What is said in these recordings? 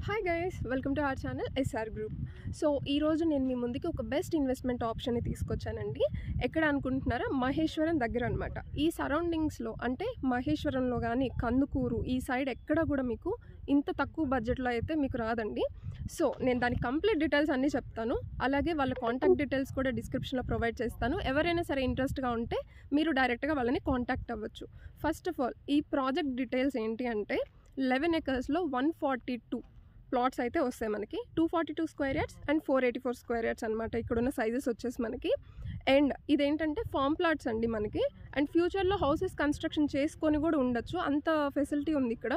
Hi guys, welcome to our channel SR group. So ఈరోజు నేను మీ ముందుకి ఒక బెస్ట్ ఇన్వెస్ట్మెంట్ ఆప్షన్ని తీసుకొచ్చానండి. ఎక్కడ అనుకుంటున్నారా? మహేశ్వరం దగ్గర అనమాట. ఈ సరౌండింగ్స్లో అంటే మహేశ్వరంలో కానీ కందుకూరు ఈ సైడ్ ఎక్కడ కూడా మీకు ఇంత తక్కువ బడ్జెట్లో అయితే మీకు రాదండి. సో నేను దాని కంప్లీట్ డీటెయిల్స్ అన్నీ చెప్తాను, అలాగే వాళ్ళ కాంటాక్ట్ డీటెయిల్స్ కూడా డిస్క్రిప్షన్లో ప్రొవైడ్ చేస్తాను. ఎవరైనా సరే ఇంట్రెస్ట్గా ఉంటే మీరు డైరెక్ట్గా వాళ్ళని కాంటాక్ట్ అవ్వచ్చు. ఫస్ట్ ఆఫ్ ఆల్ ఈ ప్రాజెక్ట్ డీటెయిల్స్ ఏంటి అంటే 11 acresలో 142 ప్లాట్స్ అయితే వస్తాయి మనకి. 242 square yards and 484 square yards అనమాట ఇక్కడున్న సైజెస్ వచ్చేసి మనకి. అండ్ ఇదేంటంటే ఫామ్ ప్లాట్స్ అండి మనకి. అండ్ ఫ్యూచర్లో హౌసెస్ కన్స్ట్రక్షన్ చేసుకొని కూడా ఉండొచ్చు, అంత ఫెసిలిటీ ఉంది ఇక్కడ.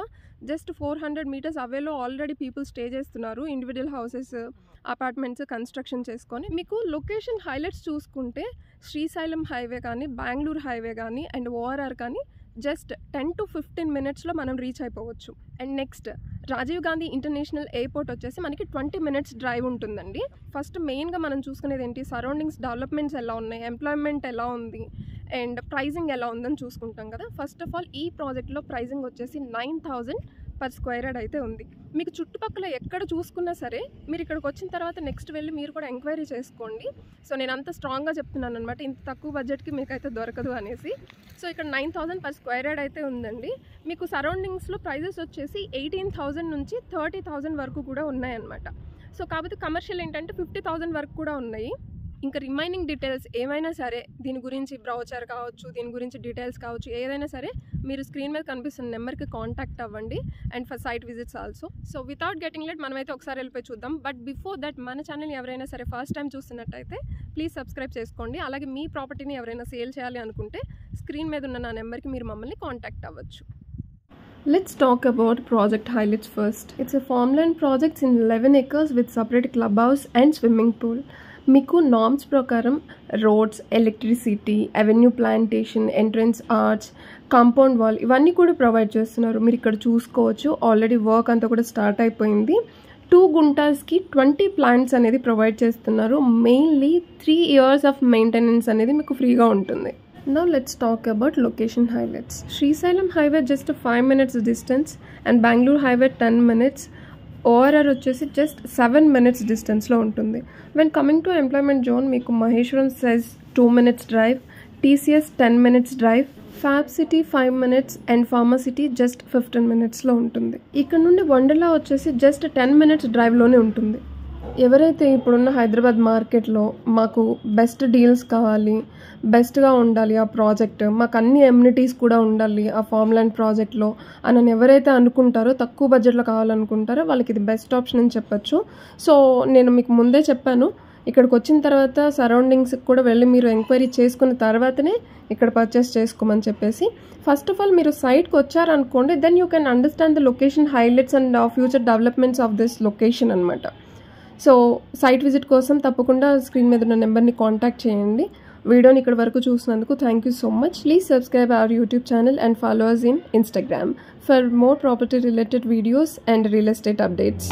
జస్ట్ 400 meters అవేలో ఆల్రెడీ పీపుల్ స్టే చేస్తున్నారు, ఇండివిజువల్ హౌసెస్ అపార్ట్మెంట్స్ కన్స్ట్రక్షన్ చేసుకొని. మీకు లొకేషన్ హైలైట్స్ చూసుకుంటే శ్రీశైలం హైవే కానీ, బెంగళూరు హైవే కానీ అండ్ ఓఆర్ఆర్ కానీ జస్ట్ 10 to 15 minutesలో మనం రీచ్ అయిపోవచ్చు. And next Rajiv Gandhi international airport వచ్చేసి మనకి 20 minutes డ్రైవ్ ఉంటుందండి. ఫస్ట్ మెయిన్గా మనం చూసుకునేది ఏంటి, సరౌండింగ్స్ డెవలప్మెంట్స్ ఎలా ఉన్నాయి, ఎంప్లాయ్మెంట్ ఎలా ఉంది అండ్ ప్రైజింగ్ ఎలా ఉందని చూసుకుంటాం కదా. ఫస్ట్ ఆఫ్ ఆల్ ఈ ప్రాజెక్ట్లో ప్రైజింగ్ వచ్చేసి 9,000 per square yard అయితే ఉంది. మీకు చుట్టుపక్కల ఎక్కడ చూసుకున్నా సరే మీరు ఇక్కడికి వచ్చిన తర్వాత నెక్స్ట్ వెళ్ళి మీరు కూడా ఎంక్వైరీ చేసుకోండి. సో నేను అంత స్ట్రాంగ్గా చెప్తున్నాను అనమాట, ఇంత తక్కువ బడ్జెట్కి మీకు అయితే దొరకదు అనేసి. సో ఇక్కడ 9,000 per square yard అయితే ఉందండి. మీకు సరౌండింగ్స్లో ప్రైజెస్ వచ్చేసి 18,000 నుంచి 30,000 వరకు కూడా ఉన్నాయన్నమాట. సో కాబట్టి కమర్షియల్ ఏంటంటే 50,000 వరకు కూడా ఉన్నాయి. ఇంకా రిమైనింగ్ డీటెయిల్స్ ఏమైనా సరే, దీని గురించి బ్రౌచర్ కావచ్చు, దీని గురించి డీటెయిల్స్ కావచ్చు, ఏదైనా సరే మీరు స్క్రీన్ మీద కనిపిస్తున్న నెంబర్కి కాంటాక్ట్ అవ్వండి and for site visits also. So without getting late మనమైతే ఒకసారి వెళ్ళిపోయి చూద్దాం. బట్ బిఫోర్ దట్ మన ఛానల్ ఎవరైనా సరే ఫస్ట్ టైం చూస్తున్నట్టయితే ప్లీజ్ సబ్స్క్రైబ్ చేసుకోండి. అలాగే మీ ప్రాపర్టీని ఎవరైనా సేల్ చేయాలి అనుకుంటే స్క్రీన్ మీద ఉన్న నా నెంబర్కి మీరు మమ్మల్ని కాంటాక్ట్ అవ్వచ్చు. Let's talk about project highlights first. It's a farmland project in 11 acres with separate clubhouse and swimming pool. మీకు నార్మ్స్ ప్రకారం roads, electricity, avenue plantation, entrance arch, compound wall ఇవన్నీ కూడా ప్రొవైడ్ చేస్తున్నారు. మీరు ఇక్కడ చూసుకోవచ్చు, ఆల్రెడీ వర్క్ అంతా కూడా స్టార్ట్ అయిపోయింది. 2 గుంటాస్కి 20 ప్లాంట్స్ అనేది ప్రొవైడ్ చేస్తున్నారు. మెయిన్లీ 3 years ఆఫ్ మెయింటెనెన్స్ అనేది మీకు ఫ్రీగా ఉంటుంది. Now let's talk about location highlights. Srisailam highway just 5 minutes distance and Bangalore highway 10 minutes. ORR వచ్చేసి జస్ట్ 7 minutes డిస్టెన్స్లో ఉంటుంది. When coming to employment zone మీకు Maheshwaram SEZ 2 minutes drive, TCS 10 minutes drive, fab city 5 minutes and pharma city just 15 minutesలో ఉంటుంది. ఇక్కడ నుండి వండర్లా వచ్చేసి just 10 minutes డ్రైవ్లోనే ఉంటుంది. ఎవరైతే ఇప్పుడున్న హైదరాబాద్ మార్కెట్లో మాకు బెస్ట్ డీల్స్ కావాలి, బెస్ట్గా ఉండాలి ఆ ప్రాజెక్ట్, మాకు అన్ని ఎమ్యూనిటీస్ కూడా ఉండాలి ఆ ఫార్మ్ల్యాండ్ ప్రాజెక్ట్లో అని ఎవరైతే అనుకుంటారో, తక్కువ బడ్జెట్లో కావాలనుకుంటారో వాళ్ళకి ఇది బెస్ట్ ఆప్షన్ అని చెప్పచ్చు. సో నేను మీకు ముందే చెప్పాను, ఇక్కడికి వచ్చిన తర్వాత సరౌండింగ్స్కి కూడా వెళ్ళి మీరు ఎంక్వైరీ చేసుకున్న తర్వాతనే ఇక్కడ పర్చేస్ చేసుకోమని చెప్పేసి. ఫస్ట్ ఆఫ్ ఆల్ మీరు సైట్కి వచ్చారనుకోండి, then you can understand the location highlights and future developments of this location అనమాట. సో సైట్ విజిట్ కోసం తప్పకుండా స్క్రీన్ మీద ఉన్న నెంబర్ని కాంటాక్ట్ చేయండి. వీడియోని ఇక్కడ వరకు చూసినందుకు thank you so much. Please subscribe our YouTube channel and follow us in Instagram for more property related videos and real estate updates.